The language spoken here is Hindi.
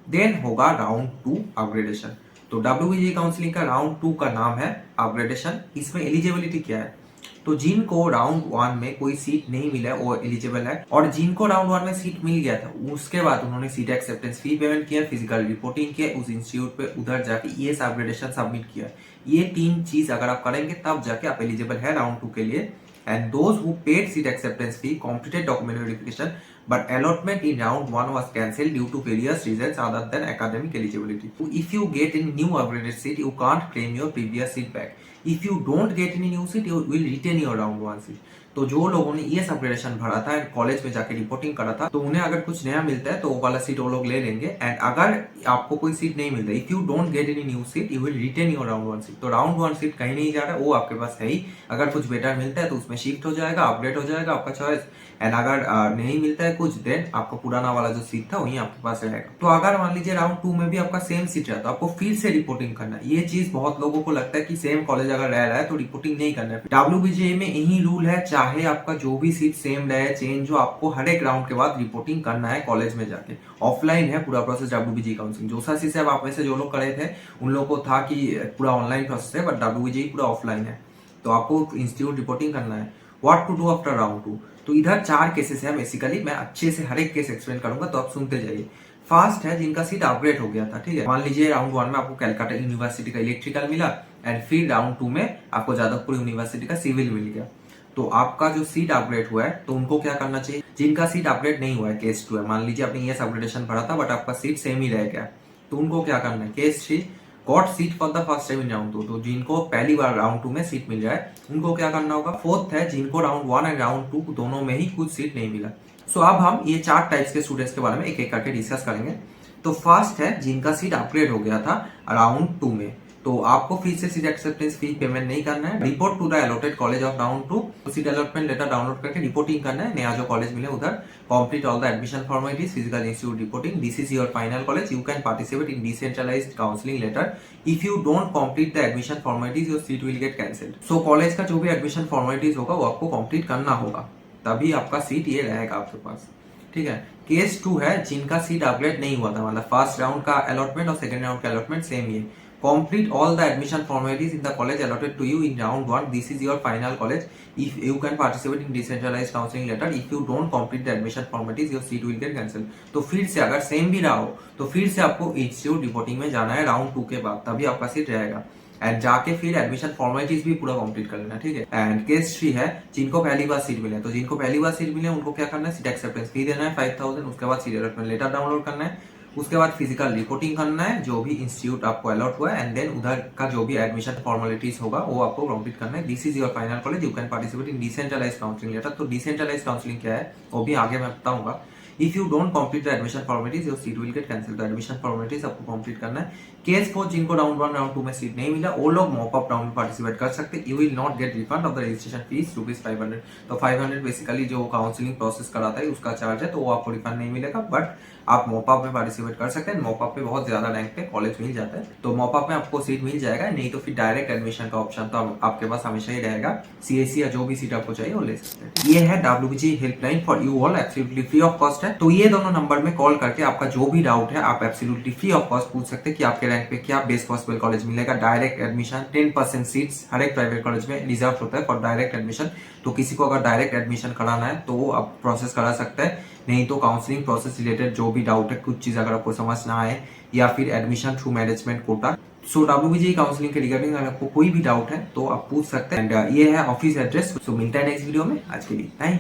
देन होगा राउंड 2 अपग्रेडेशन। तो WBG काउंसलिंग का राउंड 2 का नाम है अपग्रेडेशन। इसमें एलिजिबिलिटी क्या है, तो जिनको राउंड 1 में कोई सीट नहीं मिला वो एलिजिबल है, और जिनको राउंड 1 में सीट मिल गया था उसके बाद उन्होंने सीट एक्सेप्टेंस फी पेमेंट किया, फिजिकल रिपोर्टिंग किया उस इंस्टीट्यूट पे, उधर जाके ईएस अपग्रेडेशन सबमिट किया। ये 3 चीज अगर आप करेंगे तब जाके आप एलिजिबल है राउंड 2 के लिए। And those who paid seat acceptance fee completed document verification, but allotment in round 1 was cancelled due to various reasons other than academic eligibility. So if you get a new upgraded seat, you can't claim your previous seat back. If you don't get any new seat, you will retain your round 1 seat. तो जो लोगों ने ये अपग्रेडेशन भरा था कॉलेज में जाके रिपोर्टिंग करा था, तो उन्हें अगर कुछ नया मिलता है तो वो वाला सीट वो लोग ले लेंगे। एंड अगर आपको कोई सीट नहीं मिलता, if you don't get any new seat, you will retain your round 1 seat. तो राउंड 1 सीट कहीं नहीं जा रहा है, वो आपके पास है ही। अगर कुछ बेटर मिलता है तो उसमें शिफ्ट हो जाएगा, अपडेट हो जाएगा, आपका चॉइस। एंड अगर नहीं मिलता है कुछ, देन आपका पुराना वाला जो सीट था वही आपके पास रहेगा। तो अगर मान लीजिए राउंड 2 में भी आपका सेम सीट है तो आपको फिर से रिपोर्टिंग करना है। ये चीज बहुत लोगों को लगता है कि सेम कॉलेज अगर रह रहा है तो रिपोर्टिंग नहीं करना है। WBJ में यही रूल है, चाहे आपका जो भी सीट सेम रहे चेंज हो, आपको हर एक राउंड के बाद रिपोर्टिंग करना है कॉलेज में जाके। ऑफलाइन है पूरा प्रोसेस WBJ काउंसलिंग। जोसा से आप में से जो लोग करे थे उन लोगों को था कि पूरा ऑनलाइन प्रोसेस है, बट WBJ पूरा ऑफलाइन है। तो आपको इंस्टीट्यूट रिपोर्टिंग करना है। What to do after round 2, तो इधर 4 केसेस है बेसिकली। मैं अच्छे से हर एक केस एक्सप्लेन करूंगा तो आप सुनते जाइए। फर्स्ट है जिनका सीट अपग्रेड हो गया था, ठीक है। मान लीजिए राउंड 1 में आपको कैलकाटा यूनिवर्सिटी का इलेक्ट्रिकल मिला, एंड फिर राउंड 2 में आपको जादवपुर यूनिवर्सिटी का सिविल मिल गया। तो आपका जो सीट अपग्रेड हुआ है तो उनको क्या करना चाहिए, जिनका सीट अपग्रेड नहीं हुआ है, केस 2 है, मान लीजिए आपने ये अपग्रेडेशन भरा था बट आपका सीट सेम ही रह गया, तो उनको क्या करना है, case 3 got seat for the first time in round 2। तो जिनको पहली बार राउंड 2 में सीट मिल जाए उनको क्या करना होगा। फोर्थ है जिनको राउंड 1 एंड राउंड 2 दोनों में ही कुछ सीट नहीं मिला। सो अब हम ये 4 टाइप्स के स्टूडेंट्स के बारे में एक एक करके डिस्कस करेंगे। तो फर्स्ट है जिनका सीट अपग्रेड हो गया था राउंड 2 में, तो आपको फिर से सीट एक्सेप्टेंस फी पेमेंट नहीं करना है। Report to the allotted college of round 2, seat allotment letter download करके रिपोर्टिंग करना है, नया जो कॉलेज मिले उधर। Complete all the admission formalities, physical institute reporting, this is your final college, you can participate in decentralized counselling letter. If you don't complete the admission formalities your seat will get cancelled. So college का जो भी एडमिशन फॉर्मेलिटीज होगा वो आपको कंप्लीट करना होगा, तभी आपका सीट ये रहेगा आपके पास, ठीक है। केस 2 है जिनका सीट अपग्रेड नहीं हुआ था, मतलब फर्स्ट राउंड का अलॉटमेंट और सेकंड राउंड का अलॉटमेंट सेम ही है। Complete all the admission formalities in the college allotted to you in round 1. This is your final college. If you can participate in decentralized counseling letter. If you don't complete the admission formalities, your seat will get cancelled. तो फिर से अगर सेम भी रहा हो तो फिर से आपको इंस्टीट्यूट रिपोर्टिंग में जाना है राउंड 2 के बाद, तभी आपका सीट रहेगा। एंड जाके फिर एडमिशन फॉर्मेलिटीज भी पूरा कंप्लीट कर लेना, ठीक है। एंड केस 3 है जिनको पहली बार सीट मिले, तो जिनको पहली बार सीट मिले उनको क्या करना है, सीट एक्सेप्टेंस फी देना है 5000, उसके बाद सीट अलॉटमेंट लेटर डाउनलोड करना है, उसके बाद फिजिकल रिपोर्टिंग करना है जो भी इंस्टीट्यूट आपको अलॉट हुआ है, एंड देन उधर का जो भी एडमिशन फॉर्मेलिटीज होगा वो आपको कंप्लीट करना है। This is your final college, you can participate in decentralize counselling letter. तो डिसेंट्रलाइज काउंसलिंग क्या है वो भी आगे मैं बताऊंगा। If you don't complete the admission formalities your seat will get cancelled. तो एडमिशन फॉर्मेलिटीज आपको कंप्लीट करना है। केस 4 जिनको राउंड 1 राउंड 2 में सीट नहीं मिला वो लोग मॉप अप राउंड में पार्टिसिपेट कर सकते। You will not gate refund of the registration fees ₹500। तो 500 बेसिकली जो काउंसलिंग प्रोसेस कराता है उसका चार्ज है, तो वो आपको रिफंड नहीं मिलेगा, बट आप मॉपअप में पार्टिसिपेट कर सकते हैं। मॉपअप पे बहुत ज्यादा रैंक पे कॉलेज मिल जाता है, तो मॉपअप में आपको सीट मिल जाएगा, नहीं तो फिर डायरेक्ट एडमिशन का ऑप्शन तो आपके पास हमेशा ही रहेगा। CSE या जो भी सीट आपको चाहिए वो ले सकते हैं। ये है WBG helpline for you all, absolutely free of cost है। तो ये दोनों नंबर में कॉल करके आपका जो भी डाउट है आप एब्सोल्युटली फ्री ऑफ कॉस्ट पूछ सकते हैं कि आपके रैंक पे क्या बेस्ट पॉसिबल कॉलेज मिलेगा। डायरेक्ट एडमिशन 10% सीट्स हर एक प्राइवेट कॉलेज में रिजर्व होता है फॉर डायरेक्ट एडमिशन। तो किसी को अगर डायरेक्ट एडमिशन कराना है तो वो आप प्रोसेस करा सकते हैं, नहीं तो काउंसलिंग प्रोसेस रिलेटेड जो भी डाउट है, कुछ चीज अगर आपको समझ ना आए, या फिर एडमिशन थ्रू मैनेजमेंट कोटा, सो WBG काउंसलिंग के रिगार्डिंग अगर आपको कोई भी डाउट है तो आप पूछ सकते हैं। एंड ये है ऑफिस एड्रेस। सो मिलता है नेक्स्ट वीडियो में, आज के लिए नहीं।